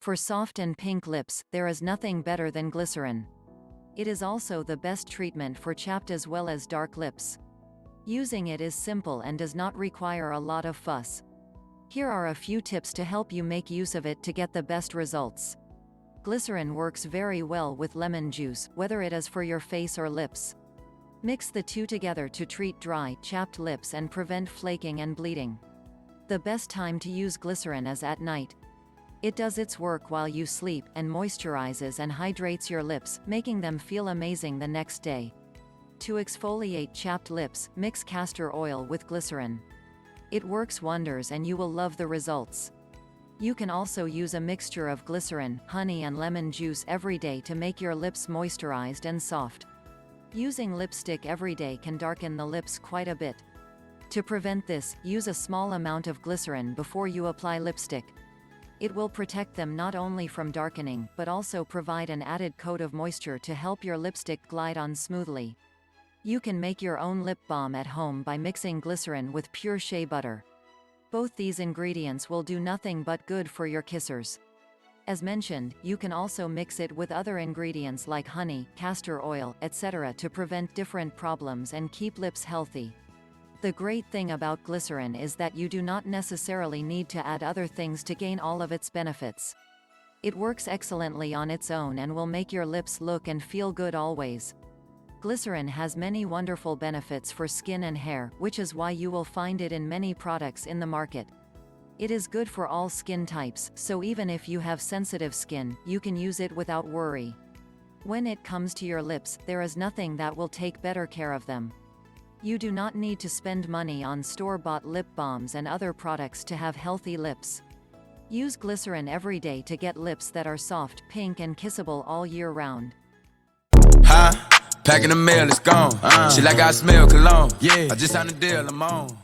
For soft and pink lips, there is nothing better than glycerin. It is also the best treatment for chapped as well as dark lips. Using it is simple and does not require a lot of fuss. Here are a few tips to help you make use of it to get the best results. Glycerin works very well with lemon juice, whether it is for your face or lips. Mix the two together to treat dry, chapped lips and prevent flaking and bleeding. The best time to use glycerin is at night. It does its work while you sleep and moisturizes and hydrates your lips, making them feel amazing the next day. To exfoliate chapped lips, mix castor oil with glycerin. It works wonders and you will love the results. You can also use a mixture of glycerin, honey and lemon juice every day to make your lips moisturized and soft. Using lipstick every day can darken the lips quite a bit. To prevent this, use a small amount of glycerin before you apply lipstick. It will protect them not only from darkening, but also provide an added coat of moisture to help your lipstick glide on smoothly. You can make your own lip balm at home by mixing glycerin with pure shea butter. Both these ingredients will do nothing but good for your kissers. As mentioned, you can also mix it with other ingredients like honey, castor oil, etc. to prevent different problems and keep lips healthy. The great thing about glycerin is that you do not necessarily need to add other things to gain all of its benefits. It works excellently on its own and will make your lips look and feel good always. Glycerin has many wonderful benefits for skin and hair, which is why you will find it in many products in the market. It is good for all skin types, so even if you have sensitive skin, you can use it without worry. When it comes to your lips, there is nothing that will take better care of them. You do not need to spend money on store-bought lip balms and other products to have healthy lips. Use glycerin every day to get lips that are soft, pink and kissable all year round. Packing the mail, it's gone. Shit like I smell cologne. Yeah, I just signed a deal, I'm on.